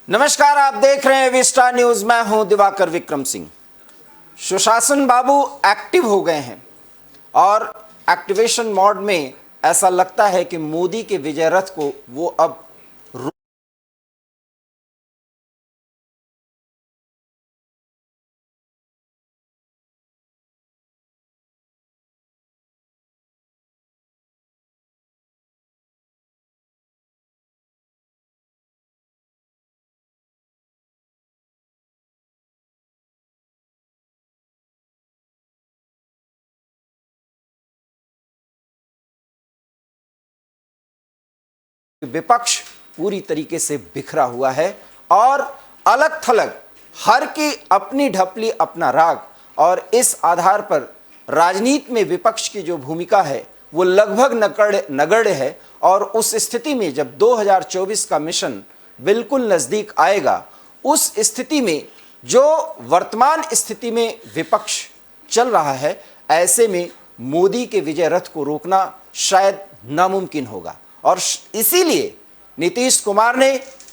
नमस्कार, आप देख रहे हैं विस्टा न्यूज। मैं हूं दिवाकर विक्रम सिंह। सुशासन बाबू एक्टिव हो गए हैं और एक्टिवेशन मोड में ऐसा लगता है कि मोदी के विजय रथ को वो अब विपक्ष पूरी तरीके से बिखरा हुआ है और अलग थलग हर की अपनी ढपली अपना राग, और इस आधार पर राजनीति में विपक्ष की जो भूमिका है वो लगभग नगण्य है। और उस स्थिति में जब 2024 का मिशन बिल्कुल नज़दीक आएगा, उस स्थिति में जो वर्तमान स्थिति में विपक्ष चल रहा है, ऐसे में मोदी के विजय रथ को रोकना शायद नामुमकिन होगा। और इसीलिए नीतीश कुमार ने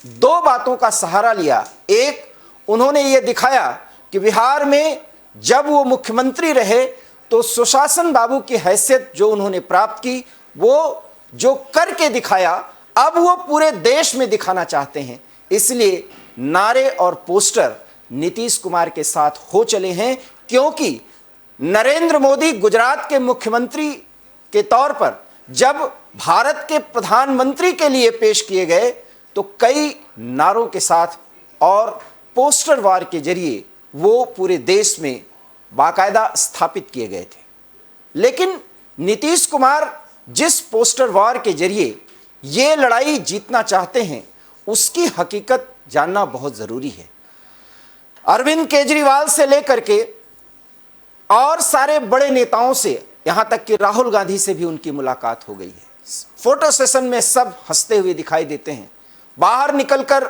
दो बातों का सहारा लिया। एक, उन्होंने ये दिखाया कि बिहार में जब वो मुख्यमंत्री रहे तो सुशासन बाबू की हैसियत जो उन्होंने प्राप्त की, वो जो करके दिखाया, अब वो पूरे देश में दिखाना चाहते हैं। इसलिए नारे और पोस्टर नीतीश कुमार के साथ हो चले हैं, क्योंकि नरेंद्र मोदी गुजरात के मुख्यमंत्री के तौर पर जब भारत के प्रधानमंत्री के लिए पेश किए गए तो कई नारों के साथ और पोस्टर वार के जरिए वो पूरे देश में बाकायदा स्थापित किए गए थे। लेकिन नीतीश कुमार जिस पोस्टर वार के जरिए ये लड़ाई जीतना चाहते हैं, उसकी हकीकत जानना बहुत ज़रूरी है। अरविंद केजरीवाल से लेकर के और सारे बड़े नेताओं से, यहाँ तक कि राहुल गांधी से भी उनकी मुलाकात हो गई है। फोटो सेशन में सब हंसते हुए दिखाई देते हैं। बाहर निकलकर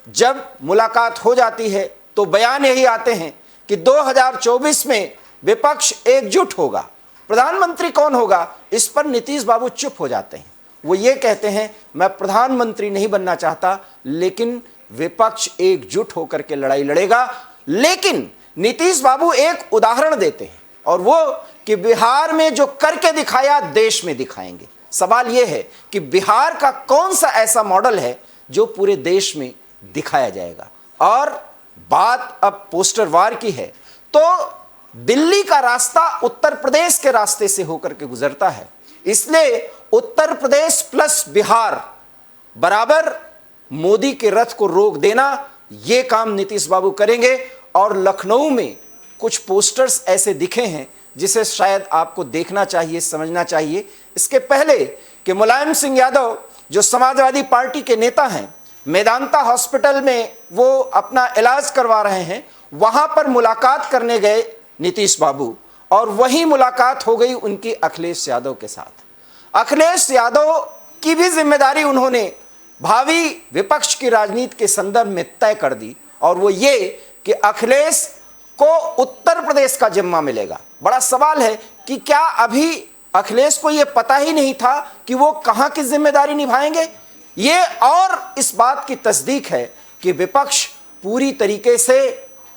जब मुलाकात हो जाती है तो बयान यही आते हैं कि 2024 में विपक्ष एकजुट होगा। प्रधानमंत्री कौन होगा, इस पर नीतीश बाबू चुप हो जाते हैं। वो ये कहते हैं, मैं प्रधानमंत्री नहीं बनना चाहता, लेकिन विपक्ष एकजुट होकर के लड़ाई लड़ेगा। लेकिन नीतीश बाबू एक उदाहरण देते हैं, और वो कि बिहार में जो करके दिखाया देश में दिखाएंगे। सवाल यह है कि बिहार का कौन सा ऐसा मॉडल है जो पूरे देश में दिखाया जाएगा। और बात अब पोस्टर वार की है तो दिल्ली का रास्ता उत्तर प्रदेश के रास्ते से होकर के गुजरता है, इसलिए उत्तर प्रदेश प्लस बिहार बराबर मोदी के रथ को रोक देना, यह काम नीतीश बाबू करेंगे। और लखनऊ में कुछ पोस्टर्स ऐसे दिखे हैं जिसे शायद आपको देखना चाहिए, समझना चाहिए। इसके पहले कि मुलायम सिंह यादव जो समाजवादी पार्टी के नेता हैं, मेदांता हॉस्पिटल में वो अपना इलाज करवा रहे हैं, वहां पर मुलाकात करने गए नीतीश बाबू, और वही मुलाकात हो गई उनकी अखिलेश यादव के साथ। अखिलेश यादव की भी जिम्मेदारी उन्होंने भावी विपक्ष की राजनीति के संदर्भ में तय कर दी, और वो ये कि अखिलेश को उत्तर प्रदेश का जिम्मा मिलेगा। बड़ा सवाल है कि क्या अभी अखिलेश को यह पता ही नहीं था कि वो कहां की जिम्मेदारी निभाएंगे। ये और इस बात की तस्दीक है कि विपक्ष पूरी तरीके से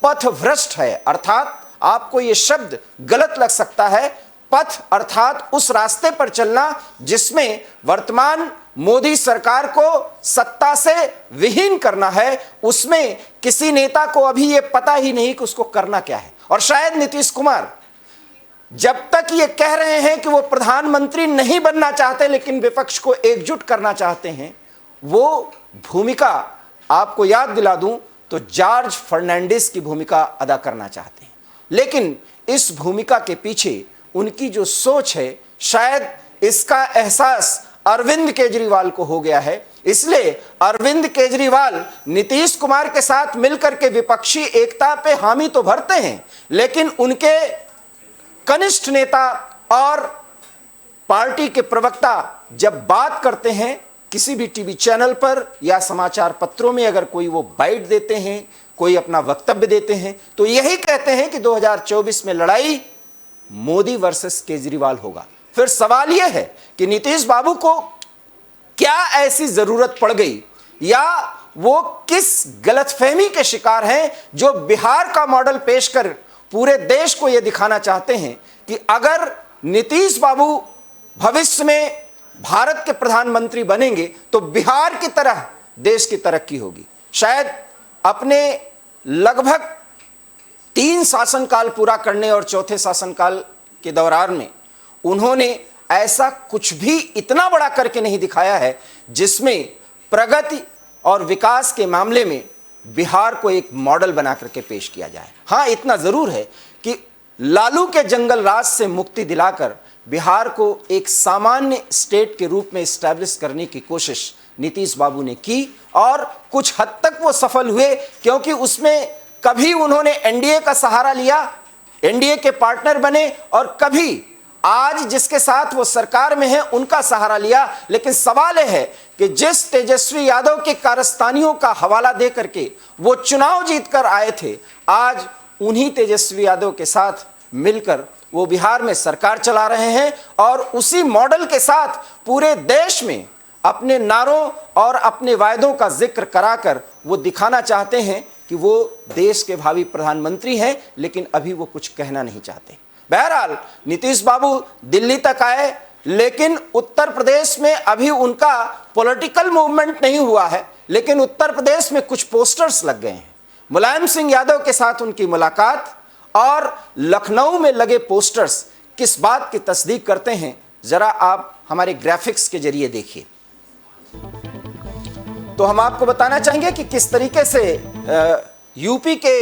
पथभ्रष्ट है। अर्थात आपको ये शब्द गलत लग सकता है, पथ अर्थात उस रास्ते पर चलना जिसमें वर्तमान मोदी सरकार को सत्ता से विहीन करना है, उसमें किसी नेता को अभी यह पता ही नहीं कि उसको करना क्या है। और शायद नीतीश कुमार जब तक ये कह रहे हैं कि वो प्रधानमंत्री नहीं बनना चाहते लेकिन विपक्ष को एकजुट करना चाहते हैं, वो भूमिका आपको याद दिला दूं तो जॉर्ज फर्नांडिस की भूमिका अदा करना चाहते हैं। लेकिन इस भूमिका के पीछे उनकी जो सोच है, शायद इसका एहसास अरविंद केजरीवाल को हो गया है। इसलिए अरविंद केजरीवाल नीतीश कुमार के साथ मिलकर के विपक्षी एकता पे हामी तो भरते हैं, लेकिन उनके कनिष्ठ नेता और पार्टी के प्रवक्ता जब बात करते हैं किसी भी टीवी चैनल पर या समाचार पत्रों में, अगर कोई वो बाइट देते हैं, कोई अपना वक्तव्य देते हैं, तो यही कहते हैं कि 2024 में लड़ाई मोदी वर्सेस केजरीवाल होगा। फिर सवाल यह है कि नीतीश बाबू को क्या ऐसी जरूरत पड़ गई या वो किस गलतफहमी के शिकार हैं जो बिहार का मॉडल पेश कर पूरे देश को ये दिखाना चाहते हैं कि अगर नीतीश बाबू भविष्य में भारत के प्रधानमंत्री बनेंगे तो बिहार की तरह देश की तरक्की होगी। शायद अपने लगभग 3 शासनकाल पूरा करने और चौथे शासनकाल के दौरान में उन्होंने ऐसा कुछ भी इतना बड़ा करके नहीं दिखाया है जिसमें प्रगति और विकास के मामले में बिहार को एक मॉडल बना करके पेश किया जाए। हाँ, इतना जरूर है कि लालू के जंगल राज से मुक्ति दिलाकर बिहार को एक सामान्य स्टेट के रूप में एस्टैब्लिश करने की कोशिश नीतीश बाबू ने की और कुछ हद तक वो सफल हुए, क्योंकि उसमें कभी उन्होंने एनडीए का सहारा लिया, एनडीए के पार्टनर बने, और कभी आज जिसके साथ वो सरकार में है उनका सहारा लिया। लेकिन सवाल यह है कि जिस तेजस्वी यादव के कारस्तानियों का हवाला दे करके वो चुनाव जीतकर आए थे, आज उन्हीं तेजस्वी यादव के साथ मिलकर वो बिहार में सरकार चला रहे हैं और उसी मॉडल के साथ पूरे देश में अपने नारों और अपने वायदों का जिक्र कराकर वो दिखाना चाहते हैं कि वो देश के भावी प्रधानमंत्री हैं, लेकिन अभी वो कुछ कहना नहीं चाहते। बहरहाल नीतीश बाबू दिल्ली तक आए, लेकिन उत्तर प्रदेश में अभी उनका पॉलिटिकल मूवमेंट नहीं हुआ है, लेकिन उत्तर प्रदेश में कुछ पोस्टर्स लग गए हैं। मुलायम सिंह यादव के साथ उनकी मुलाकात और लखनऊ में लगे पोस्टर्स किस बात की तस्दीक करते हैं, जरा आप हमारे ग्राफिक्स के जरिए देखिए। तो हम आपको बताना चाहेंगे कि किस तरीके से यूपी के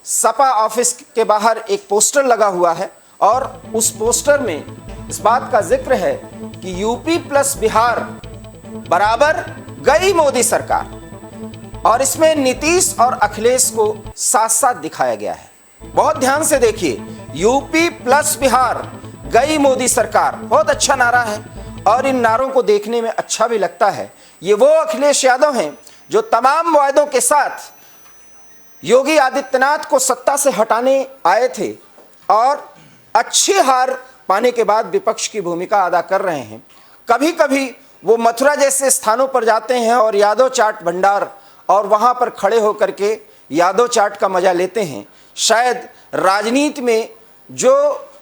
सपा ऑफिस के बाहर एक पोस्टर लगा हुआ है और उस पोस्टर में इस बात का जिक्र है कि यूपी प्लस बिहार बराबर गई मोदी सरकार, और इसमें नीतीश और अखिलेश को साथ साथ दिखाया गया है। बहुत ध्यान से देखिए, यूपी प्लस बिहार गई मोदी सरकार, बहुत अच्छा नारा है और इन नारों को देखने में अच्छा भी लगता है। ये वो अखिलेश यादव हैं जो तमाम वायदों के साथ योगी आदित्यनाथ को सत्ता से हटाने आए थे और अच्छी हार पाने के बाद विपक्ष की भूमिका अदा कर रहे हैं। कभी कभी वो मथुरा जैसे स्थानों पर जाते हैं और यादव चाट भंडार और वहां पर खड़े होकर के यादव चाट का मजा लेते हैं। शायद राजनीति में जो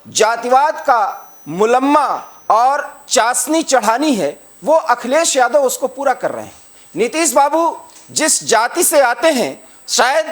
जातिवाद का मुलम्मा और चाशनी चढ़ानी है वो अखिलेश यादव उसको पूरा कर रहे हैं। नीतीश बाबू जिस जाति से आते हैं, शायद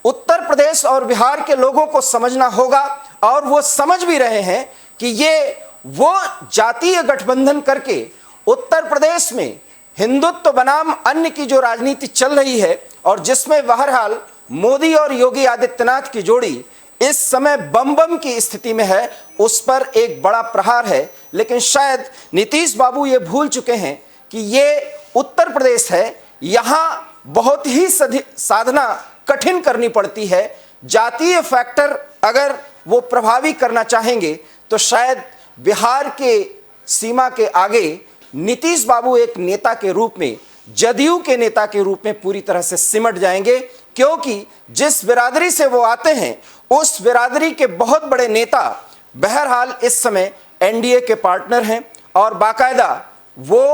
उत्तर प्रदेश और बिहार के लोगों को समझना होगा और वो समझ भी रहे हैं कि ये वो जातीय गठबंधन करके उत्तर प्रदेश में हिंदुत्व बनाम अन्य की जो राजनीति चल रही है और जिसमें बहरहाल मोदी और योगी आदित्यनाथ की जोड़ी इस समय बम बम की स्थिति में है, उस पर एक बड़ा प्रहार है। लेकिन शायद नीतीश बाबू ये भूल चुके हैं कि ये उत्तर प्रदेश है, यहाँ बहुत ही साधना कठिन करनी पड़ती है। जातीय फैक्टर अगर वो प्रभावी करना चाहेंगे तो शायद बिहार के सीमा के आगे नीतीश बाबू एक नेता के रूप में, जदयू के नेता के रूप में पूरी तरह से सिमट जाएंगे, क्योंकि जिस बिरादरी से वो आते हैं उस बिरादरी के बहुत बड़े नेता बहरहाल इस समय एनडीए के पार्टनर हैं और बाकायदा वो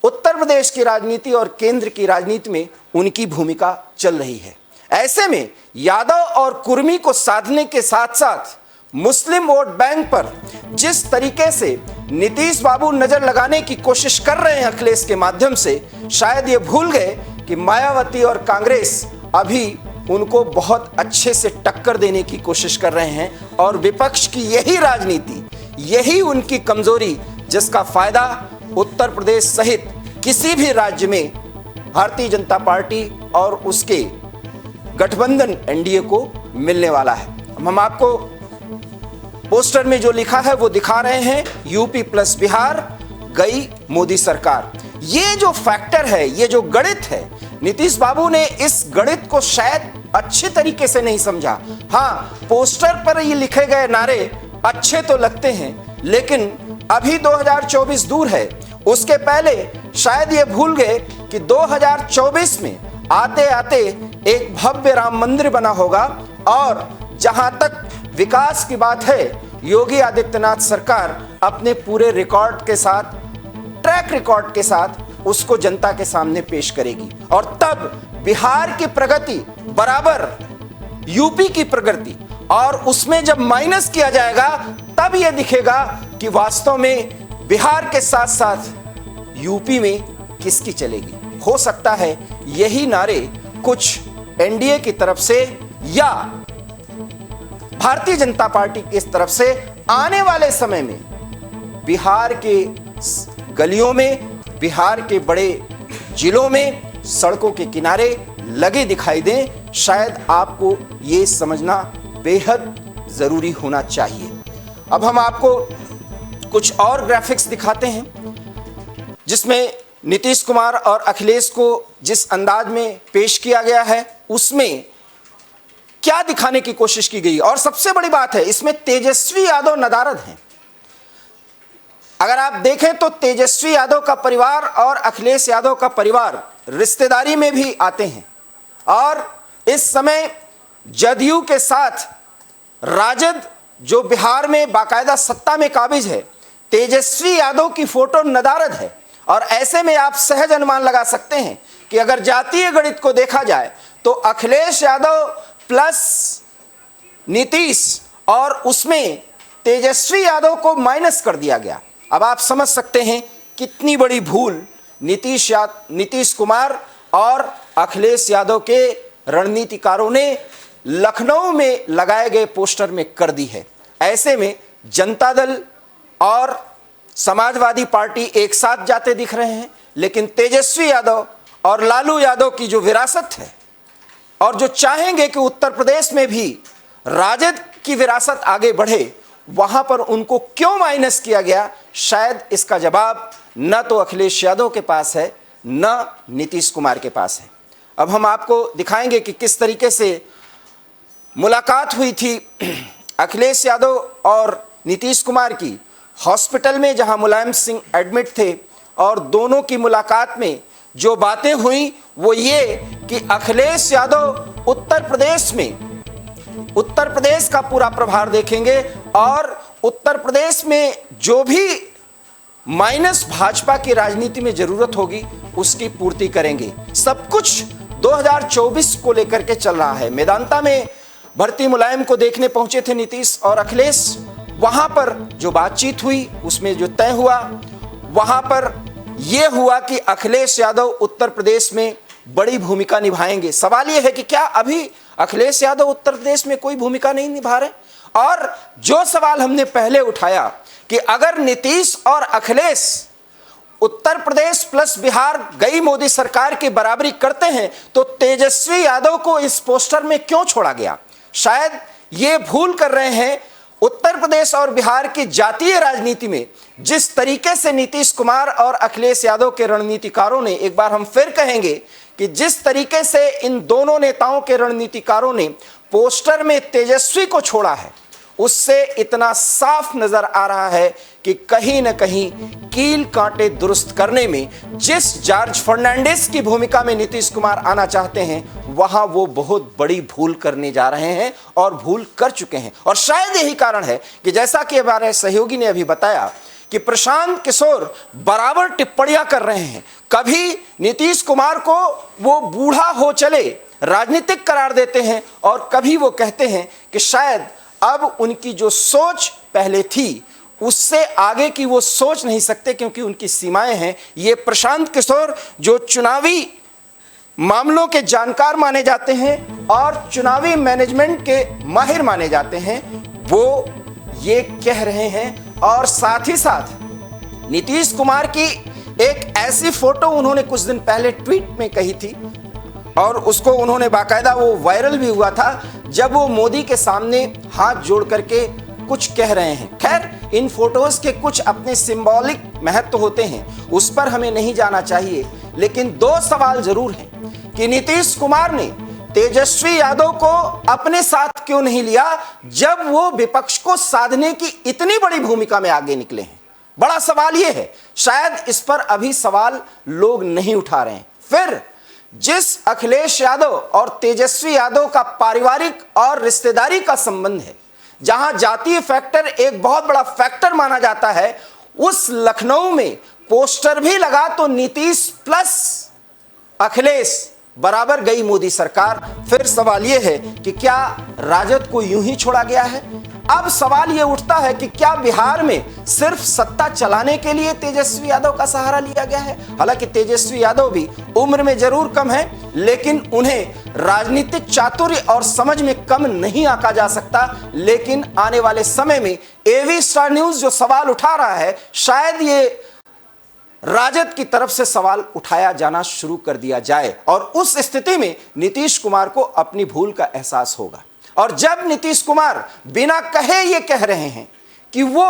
उत्तर प्रदेश की राजनीति और केंद्र की राजनीति में उनकी भूमिका चल रही है। ऐसे में यादव और कुर्मी को साधने के साथ साथ मुस्लिम वोट बैंक पर जिस तरीके से नीतीश बाबू नजर लगाने की कोशिश कर रहे हैं अखिलेश के माध्यम से, शायद ये भूल गए कि मायावती और कांग्रेस अभी उनको बहुत अच्छे से टक्कर देने की कोशिश कर रहे हैं और विपक्ष की यही राजनीति, यही उनकी कमजोरी, जिसका फायदा उत्तर प्रदेश सहित किसी भी राज्य में भारतीय जनता पार्टी और उसके गठबंधन एनडीए को मिलने वाला है। हम आपको पोस्टर में जो लिखा है वो दिखा रहे हैं, यूपी प्लस बिहार गई मोदी सरकार। ये जो फैक्टर है, ये जो गणित है, नीतीश बाबू ने इस गणित को शायद अच्छे तरीके से नहीं समझा। हाँ, पोस्टर पर ये लिखे गए नारे अच्छे तो लगते हैं, लेकिन अभी 2024 दूर है। उसके पहले शायद ये भूल गए कि 2024 में आते आते एक भव्य राम मंदिर बना होगा और जहां तक विकास की बात है, योगी आदित्यनाथ सरकार अपने पूरे रिकॉर्ड के साथ, ट्रैक रिकॉर्ड के साथ उसको जनता के सामने पेश करेगी और तब बिहार की प्रगति बराबर यूपी की प्रगति, और उसमें जब माइनस किया जाएगा तब यह दिखेगा कि वास्तव में बिहार के साथ साथ यूपी में किसकी चलेगी। हो सकता है यही नारे कुछ एनडीए की तरफ से या भारतीय जनता पार्टी की तरफ से आने वाले समय में बिहार के गलियों में, बिहार के बड़े जिलों में सड़कों के किनारे लगे दिखाई दें। शायद आपको ये समझना बेहद जरूरी होना चाहिए। अब हम आपको कुछ और ग्राफिक्स दिखाते हैं जिसमें नीतीश कुमार और अखिलेश को जिस अंदाज में पेश किया गया है उसमें क्या दिखाने की कोशिश की गई। और सबसे बड़ी बात है, इसमें तेजस्वी यादव नदारद हैं। अगर आप देखें तो तेजस्वी यादव का परिवार और अखिलेश यादव का परिवार रिश्तेदारी में भी आते हैं और इस समय जदयू के साथ राजद जो बिहार में बाकायदा सत्ता में काबिज है, तेजस्वी यादव की फोटो नदारद है। और ऐसे में आप सहज अनुमान लगा सकते हैं कि अगर जातीय गणित को देखा जाए तो अखिलेश यादव प्लस नीतीश और उसमें तेजस्वी यादव को माइनस कर दिया गया। अब आप समझ सकते हैं कितनी बड़ी भूल नीतीश कुमार और अखिलेश यादव के रणनीतिकारों ने लखनऊ में लगाए गए पोस्टर में कर दी है। ऐसे में जनता दल और समाजवादी पार्टी एक साथ जाते दिख रहे हैं, लेकिन तेजस्वी यादव और लालू यादव की जो विरासत है और जो चाहेंगे कि उत्तर प्रदेश में भी राजद की विरासत आगे बढ़े, वहां पर उनको क्यों माइनस किया गया, शायद इसका जवाब न तो अखिलेश यादव के पास है न नीतीश कुमार के पास है। अब हम आपको दिखाएंगे कि किस तरीके से मुलाकात हुई थी अखिलेश यादव और नीतीश कुमार की हॉस्पिटल में, जहां मुलायम सिंह एडमिट थे। और दोनों की मुलाकात में जो बातें हुई वो ये कि अखिलेश यादव उत्तर प्रदेश का पूरा प्रभार देखेंगे और उत्तर प्रदेश में जो भी माइनस भाजपा की राजनीति में जरूरत होगी उसकी पूर्ति करेंगे। सब कुछ 2024 को लेकर के चल रहा है। मेदांता में भर्ती मुलायम को देखने पहुंचे थे नीतीश और अखिलेश। वहां पर जो बातचीत हुई उसमें जो तय हुआ, वहां पर यह हुआ कि अखिलेश यादव उत्तर प्रदेश में बड़ी भूमिका निभाएंगे। सवाल यह है कि क्या अभी अखिलेश यादव उत्तर प्रदेश में कोई भूमिका नहीं निभा रहे? और जो सवाल हमने पहले उठाया कि अगर नीतीश और अखिलेश उत्तर प्रदेश प्लस बिहार गई मोदी सरकार की बराबरी करते हैं तो तेजस्वी यादव को इस पोस्टर में क्यों छोड़ा गया? शायद ये भूल कर रहे हैं। उत्तर प्रदेश और बिहार की जातीय राजनीति में जिस तरीके से नीतीश कुमार और अखिलेश यादव के रणनीतिकारों ने, एक बार हम फिर कहेंगे कि जिस तरीके से इन दोनों नेताओं के रणनीतिकारों ने पोस्टर में तेजस्वी को छोड़ा है, उससे इतना साफ नजर आ रहा है कि कहीं न कहीं कील कांटे दुरुस्त करने में जिस जॉर्ज फर्नांडिस की भूमिका में नीतीश कुमार आना चाहते हैं, वहां वो बहुत बड़ी भूल करने जा रहे हैं और भूल कर चुके हैं। और शायद यही कारण है कि जैसा कि हमारे सहयोगी ने अभी बताया कि प्रशांत किशोर बराबर टिप्पणियां कर रहे हैं। कभी नीतीश कुमार को वो बूढ़ा हो चले राजनीतिक करार देते हैं और कभी वो कहते हैं कि शायद अब उनकी जो सोच पहले थी उससे आगे की वो सोच नहीं सकते क्योंकि उनकी सीमाएं हैं। ये प्रशांत किशोर जो चुनावी मामलों के जानकार माने जाते हैं और चुनावी मैनेजमेंट के माहिर माने जाते हैं, वो ये कह रहे हैं। और साथ ही साथ नीतीश कुमार की एक ऐसी फोटो उन्होंने कुछ दिन पहले ट्वीट में कही थी और उसको उन्होंने बाकायदा वो वायरल भी हुआ था, जब वो मोदी के सामने हाथ जोड़ करके कुछ कह रहे हैं। खैर, इन फोटोज के कुछ अपने सिंबॉलिक महत्व होते हैं, उस पर हमें नहीं जाना चाहिए। लेकिन दो सवाल जरूर हैं कि नीतीश कुमार ने तेजस्वी यादव को अपने साथ क्यों नहीं लिया जब वो विपक्ष को साधने की इतनी बड़ी भूमिका में आगे निकले हैं। बड़ा सवाल यह है, शायद इस पर अभी सवाल लोग नहीं उठा रहे हैं। फिर जिस अखिलेश यादव और तेजस्वी यादव का पारिवारिक और रिश्तेदारी का संबंध है, जहां जातीय फैक्टर एक बहुत बड़ा फैक्टर माना जाता है, उस लखनऊ में पोस्टर भी लगा तो नीतीश प्लस अखिलेश बराबर गई मोदी सरकार। फिर सवाल यह है कि क्या राजद को यूं ही छोड़ा गया है? अब सवाल यह उठता है कि क्या बिहार में सिर्फ सत्ता चलाने के लिए तेजस्वी यादव का सहारा लिया गया है? हालांकि तेजस्वी यादव भी उम्र में जरूर कम है, लेकिन उन्हें राजनीतिक चातुर्य और समझ में कम नहीं आंका जा सकता। लेकिन आने वाले समय में एवी स्टार न्यूज जो सवाल उठा रहा है, शायद ये राजद की तरफ से सवाल उठाया जाना शुरू कर दिया जाए और उस स्थिति में नीतीश कुमार को अपनी भूल का एहसास होगा। और जब नीतीश कुमार बिना कहे ये कह रहे हैं कि वो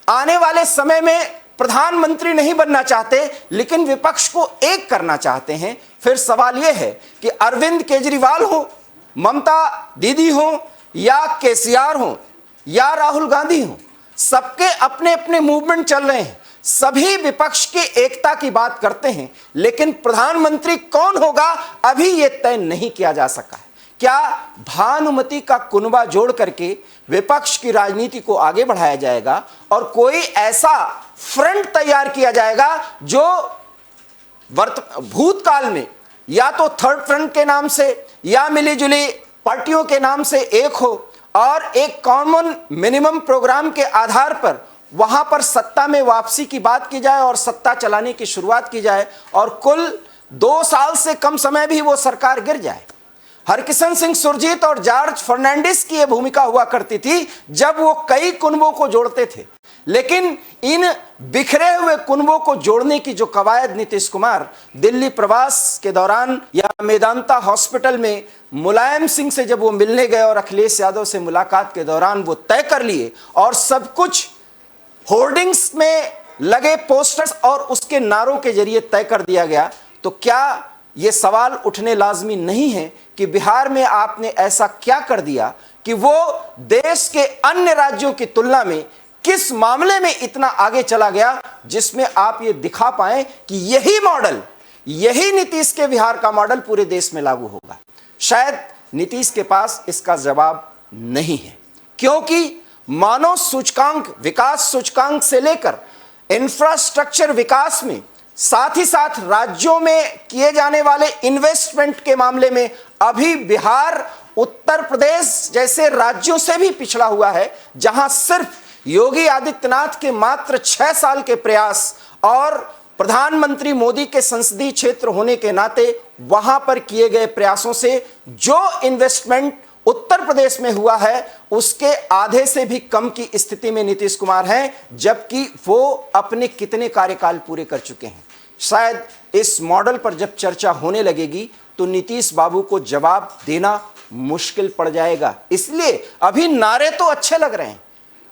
आने वाले समय में प्रधानमंत्री नहीं बनना चाहते लेकिन विपक्ष को एक करना चाहते हैं, फिर सवाल यह है कि अरविंद केजरीवाल हो, ममता दीदी हो या केसीआर हो या राहुल गांधी हो, सबके अपने अपने मूवमेंट चल रहे हैं, सभी विपक्ष की एकता की बात करते हैं, लेकिन प्रधानमंत्री कौन होगा अभी यह तय नहीं किया जा सका है। क्या भानुमति का कुनबा जोड़ करके विपक्ष की राजनीति को आगे बढ़ाया जाएगा और कोई ऐसा फ्रंट तैयार किया जाएगा जो भूतकाल में या तो थर्ड फ्रंट के नाम से या मिलीजुली पार्टियों के नाम से एक हो और एक कॉमन मिनिमम प्रोग्राम के आधार पर वहां पर सत्ता में वापसी की बात की जाए और सत्ता चलाने की शुरुआत की जाए और कुल 2 साल से कम समय भी वो सरकार गिर जाए। हरकिशन सिंह सुरजीत और जॉर्ज फर्नांडिस की यह भूमिका हुआ करती थी जब वो कई कुनबों को जोड़ते थे, लेकिन इन बिखरे हुए कुनबों को जोड़ने की जो कवायद नीतीश कुमार दिल्ली प्रवास के दौरान या मेदांता हॉस्पिटल में मुलायम सिंह से जब वो मिलने गए और अखिलेश यादव से मुलाकात के दौरान वो तय कर लिए और सब कुछ होर्डिंग्स में लगे पोस्टर्स और उसके नारों के जरिए तय कर दिया गया, तो क्या यह सवाल उठने लाजमी नहीं है कि बिहार में आपने ऐसा क्या कर दिया कि वो देश के अन्य राज्यों की तुलना में किस मामले में इतना आगे चला गया जिसमें आप ये दिखा पाए कि यही मॉडल, यही नीतीश के बिहार का मॉडल पूरे देश में लागू होगा? शायद नीतीश के पास इसका जवाब नहीं है, क्योंकि मानव सूचकांक, विकास सूचकांक से लेकर इंफ्रास्ट्रक्चर विकास में, साथ ही साथ राज्यों में किए जाने वाले इन्वेस्टमेंट के मामले में अभी बिहार उत्तर प्रदेश जैसे राज्यों से भी पिछड़ा हुआ है, जहां सिर्फ योगी आदित्यनाथ के मात्र 6 साल के प्रयास और प्रधानमंत्री मोदी के संसदीय क्षेत्र होने के नाते वहां पर किए गए प्रयासों से जो इन्वेस्टमेंट उत्तर प्रदेश में हुआ है उसके आधे से भी कम की स्थिति में नीतीश कुमार हैं, जबकि वो अपने कितने कार्यकाल पूरे कर चुके हैं। शायद इस मॉडल पर जब चर्चा होने लगेगी तो नीतीश बाबू को जवाब देना मुश्किल पड़ जाएगा। इसलिए अभी नारे तो अच्छे लग रहे हैं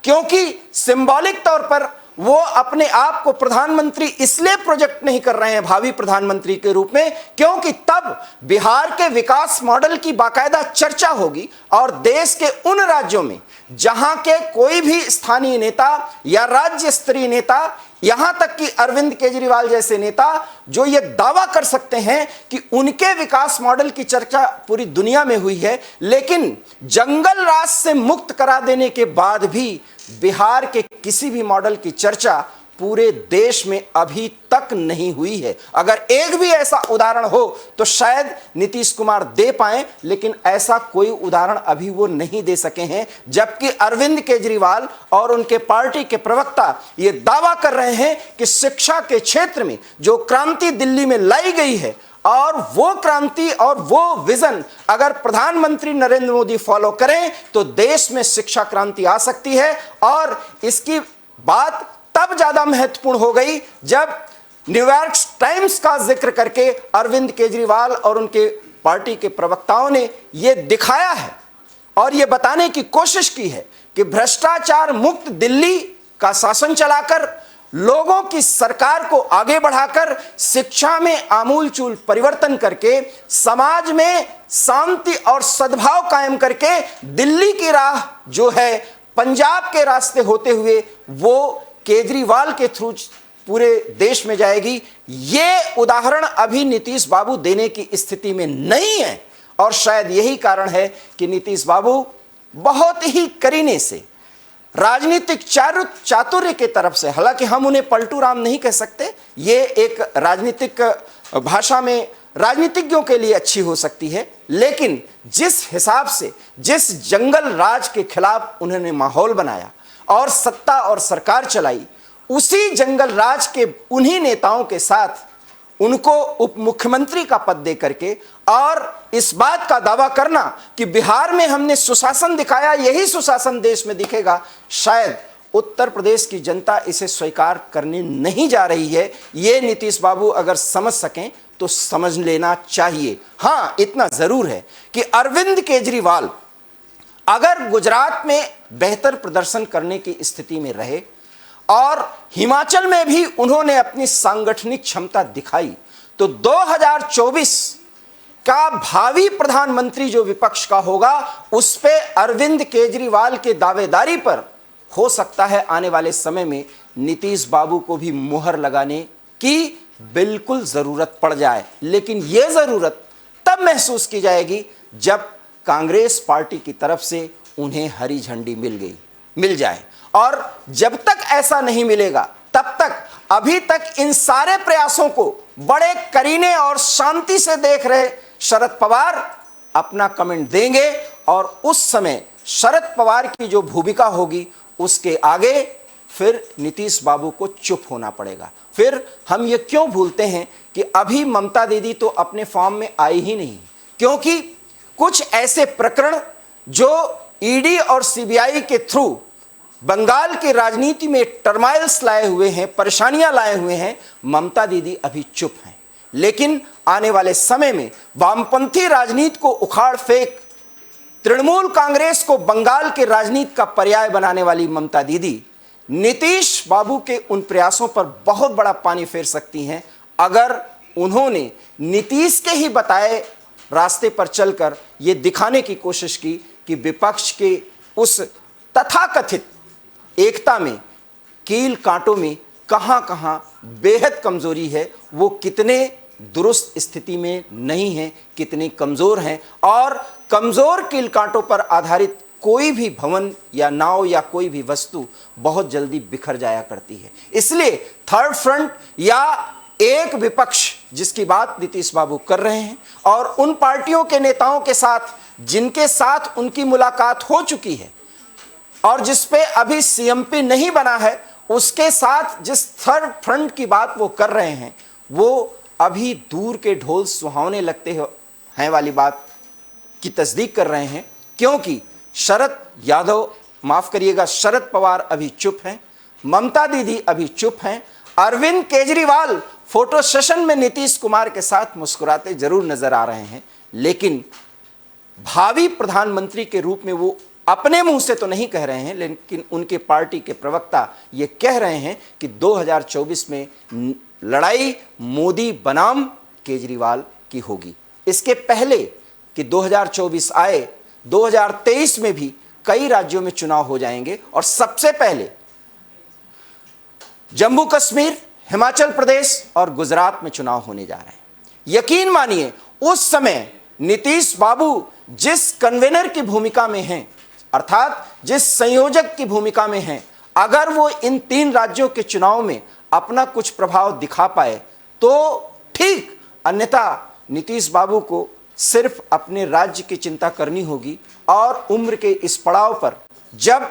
क्योंकि सिंबॉलिक तौर पर वो अपने आप को प्रधानमंत्री इसलिए प्रोजेक्ट नहीं कर रहे हैं भावी प्रधानमंत्री के रूप में क्योंकि तब बिहार के विकास मॉडल की बाकायदा चर्चा होगी और देश के उन राज्यों में जहां के कोई भी स्थानीय नेता या राज्य स्तरीय नेता, यहां तक कि अरविंद केजरीवाल जैसे नेता जो ये दावा कर सकते हैं कि उनके विकास मॉडल की चर्चा पूरी दुनिया में हुई है, लेकिन जंगल राज से मुक्त करा देने के बाद भी बिहार के किसी भी मॉडल की चर्चा पूरे देश में अभी तक नहीं हुई है। अगर एक भी ऐसा उदाहरण हो तो शायद नीतीश कुमार दे पाएं, लेकिन ऐसा कोई उदाहरण अभी वो नहीं दे सके हैं, जबकि अरविंद केजरीवाल और उनके पार्टी के प्रवक्ता ये दावा कर रहे हैं कि शिक्षा के क्षेत्र में जो क्रांति दिल्ली में लाई गई है और वो क्रांति और वो विजन अगर प्रधानमंत्री नरेंद्र मोदी फॉलो करें तो देश में शिक्षा क्रांति आ सकती है। और इसकी बात तब ज्यादा महत्वपूर्ण हो गई जब न्यूयॉर्क टाइम्स का जिक्र करके अरविंद केजरीवाल और उनके पार्टी के प्रवक्ताओं ने यह दिखाया है और यह बताने की कोशिश की है कि भ्रष्टाचार मुक्त दिल्ली का शासन चलाकर, लोगों की सरकार को आगे बढ़ाकर, शिक्षा में आमूलचूल परिवर्तन करके, समाज में शांति और सद्भाव कायम करके दिल्ली की राह जो है पंजाब के रास्ते होते हुए वो केजरीवाल के थ्रू पूरे देश में जाएगी। ये उदाहरण अभी नीतीश बाबू देने की स्थिति में नहीं है और शायद यही कारण है कि नीतीश बाबू बहुत ही करीने से राजनीतिक चातुर्य के तरफ से, हालांकि हम उन्हें पलटू राम नहीं कह सकते, ये एक राजनीतिक भाषा में राजनीतिज्ञों के लिए अच्छी हो सकती है, लेकिन जिस हिसाब से जिस जंगल राज के खिलाफ उन्होंने माहौल बनाया और सत्ता और सरकार चलाई, उसी जंगल राज के उन्हीं नेताओं के साथ उनको उप मुख्यमंत्री का पद दे करके और इस बात का दावा करना कि बिहार में हमने सुशासन दिखाया, यही सुशासन देश में दिखेगा, शायद उत्तर प्रदेश की जनता इसे स्वीकार करने नहीं जा रही है। ये नीतीश बाबू अगर समझ सकें तो समझ लेना चाहिए। हां, इतना जरूर है कि अरविंद केजरीवाल अगर गुजरात में बेहतर प्रदर्शन करने की स्थिति में रहे और हिमाचल में भी उन्होंने अपनी सांगठनिक क्षमता दिखाई, तो 2024 का भावी प्रधानमंत्री जो विपक्ष का होगा, उस पे अरविंद केजरीवाल के दावेदारी पर हो सकता है आने वाले समय में नीतीश बाबू को भी मुहर लगाने की बिल्कुल जरूरत पड़ जाए। लेकिन यह जरूरत तब महसूस की जाएगी जब कांग्रेस पार्टी की तरफ से उन्हें हरी झंडी मिल जाए, और जब तक ऐसा नहीं मिलेगा तब तक अभी तक इन सारे प्रयासों को बड़े करीने और शांति से देख रहे शरद पवार अपना कमेंट देंगे, और उस समय शरद पवार की जो भूमिका होगी उसके आगे फिर नीतीश बाबू को चुप होना पड़ेगा। फिर हम ये क्यों भूलते हैं कि अभी ममता दीदी तो अपने फॉर्म में आई ही नहीं, क्योंकि कुछ ऐसे प्रकरण जो ईडी और सीबीआई के थ्रू बंगाल की राजनीति में टर्माइल्स लाए हुए हैं, परेशानियां लाए हुए हैं, ममता दीदी अभी चुप हैं। लेकिन आने वाले समय में वामपंथी राजनीति को उखाड़ फेंक तृणमूल कांग्रेस को बंगाल के राजनीति का पर्याय बनाने वाली ममता दीदी नीतीश बाबू के उन प्रयासों पर बहुत बड़ा पानी फेर सकती हैं, अगर उन्होंने नीतीश के ही बताए रास्ते पर चलकर यह दिखाने की कोशिश की कि विपक्ष के उस तथाकथित एकता में, कील कांटों में कहां कहां बेहद कमजोरी है, वो कितने दुरुस्त स्थिति में नहीं है, कितने कमजोर हैं, और कमजोर कील कांटों पर आधारित कोई भी भवन या नाव या कोई भी वस्तु बहुत जल्दी बिखर जाया करती है। इसलिए थर्ड फ्रंट या एक विपक्ष जिसकी बात नीतीश बाबू कर रहे हैं, और उन पार्टियों के नेताओं के साथ जिनके साथ उनकी मुलाकात हो चुकी है और जिस पे अभी सीएमपी नहीं बना है, उसके साथ जिस थर्ड फ्रंट की बात वो कर रहे हैं, वो अभी दूर के ढोल सुहावने लगते हैं वाली बात की तस्दीक कर रहे हैं, क्योंकि शरद पवार अभी चुप हैं, ममता दीदी अभी चुप हैं, अरविंद केजरीवाल फोटो सेशन में नीतीश कुमार के साथ मुस्कुराते जरूर नजर आ रहे हैं, लेकिन भावी प्रधानमंत्री के रूप में वो अपने मुंह से तो नहीं कह रहे हैं, लेकिन उनके पार्टी के प्रवक्ता ये कह रहे हैं कि 2024 में लड़ाई मोदी बनाम केजरीवाल की होगी। इसके पहले कि 2024 आए, 2023 में भी कई राज्यों में चुनाव हो जाएंगे, और सबसे पहले जम्मू कश्मीर, हिमाचल प्रदेश और गुजरात में चुनाव होने जा रहे हैं। यकीन मानिए उस समय नीतीश बाबू जिस कन्वेनर की भूमिका में हैं, अर्थात जिस संयोजक की भूमिका में हैं, अगर वो इन 3 राज्यों के चुनाव में अपना कुछ प्रभाव दिखा पाए तो ठीक, अन्यथा नीतीश बाबू को सिर्फ अपने राज्य की चिंता करनी होगी, और उम्र के इस पड़ाव पर जब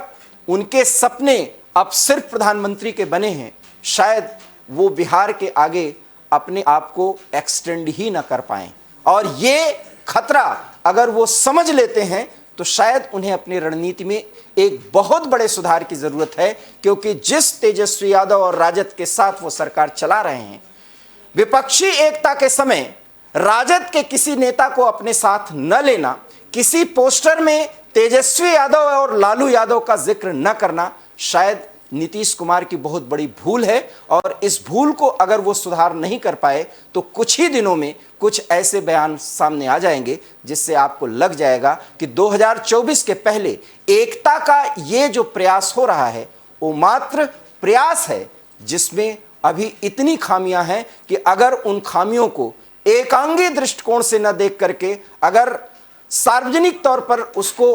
उनके सपने अब सिर्फ प्रधानमंत्री के बने हैं, शायद वो बिहार के आगे अपने आप को एक्सटेंड ही ना कर पाएं, और ये खतरा अगर वो समझ लेते हैं तो शायद उन्हें अपनी रणनीति में एक बहुत बड़े सुधार की जरूरत है, क्योंकि जिस तेजस्वी यादव और राजद के साथ वो सरकार चला रहे हैं, विपक्षी एकता के समय राजद के किसी नेता को अपने साथ न लेना, किसी पोस्टर में तेजस्वी यादव और लालू यादव का जिक्र न करना, शायद नीतीश कुमार की बहुत बड़ी भूल है, और इस भूल को अगर वो सुधार नहीं कर पाए तो कुछ ही दिनों में कुछ ऐसे बयान सामने आ जाएंगे जिससे आपको लग जाएगा कि 2024 के पहले एकता का ये जो प्रयास हो रहा है वो मात्र प्रयास है, जिसमें अभी इतनी खामियां हैं कि अगर उन खामियों को एकांगी दृष्टिकोण से न देख करके अगर सार्वजनिक तौर पर उसको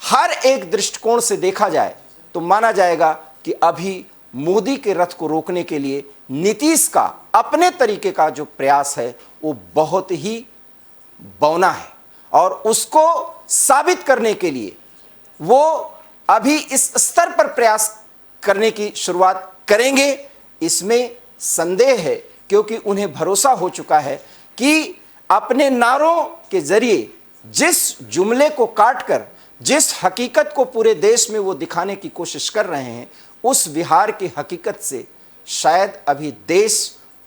हर एक दृष्टिकोण से देखा जाए तो माना जाएगा कि अभी मोदी के रथ को रोकने के लिए नीतीश का अपने तरीके का जो प्रयास है वो बहुत ही बौना है, और उसको साबित करने के लिए वो अभी इस स्तर पर प्रयास करने की शुरुआत करेंगे, इसमें संदेह है। क्योंकि उन्हें भरोसा हो चुका है कि अपने नारों के जरिए जिस जुमले को काटकर जिस हकीकत को पूरे देश में वो दिखाने की कोशिश कर रहे हैं, उस बिहार की हकीकत से शायद अभी देश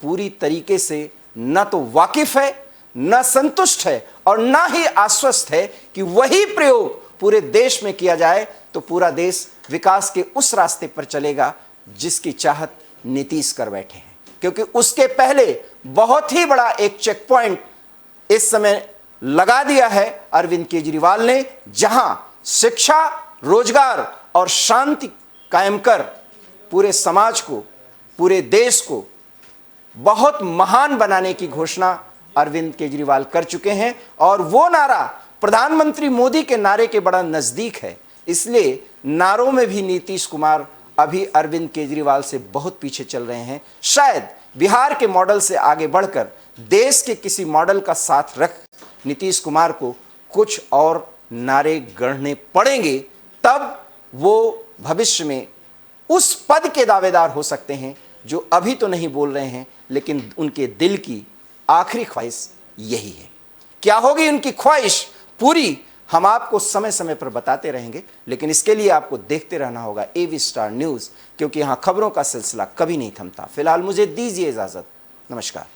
पूरी तरीके से न तो वाकिफ है, न संतुष्ट है, और न ही आश्वस्त है कि वही प्रयोग पूरे देश में किया जाए तो पूरा देश विकास के उस रास्ते पर चलेगा जिसकी चाहत नीतीश कर बैठे हैं। क्योंकि उसके पहले बहुत ही बड़ा एक चेक पॉइंट इस समय लगा दिया है अरविंद केजरीवाल ने, जहां शिक्षा, रोजगार और शांति कायम कर पूरे समाज को, पूरे देश को बहुत महान बनाने की घोषणा अरविंद केजरीवाल कर चुके हैं। और वो नारा प्रधानमंत्री मोदी के नारे के बड़ा नजदीक है, इसलिए नारों में भी नीतीश कुमार अभी अरविंद केजरीवाल से बहुत पीछे चल रहे हैं। शायद बिहार के मॉडल से आगे बढ़कर देश के किसी मॉडल का साथ रख नीतीश कुमार को कुछ और नारे गढ़ने पड़ेंगे, तब वो भविष्य में उस पद के दावेदार हो सकते हैं जो अभी तो नहीं बोल रहे हैं, लेकिन उनके दिल की आखिरी ख्वाहिश यही है। क्या होगी उनकी ख्वाहिश पूरी, हम आपको समय समय पर बताते रहेंगे, लेकिन इसके लिए आपको देखते रहना होगा एवी स्टार न्यूज़, क्योंकि यहाँ खबरों का सिलसिला कभी नहीं थमता। फिलहाल मुझे दीजिए इजाज़त, नमस्कार।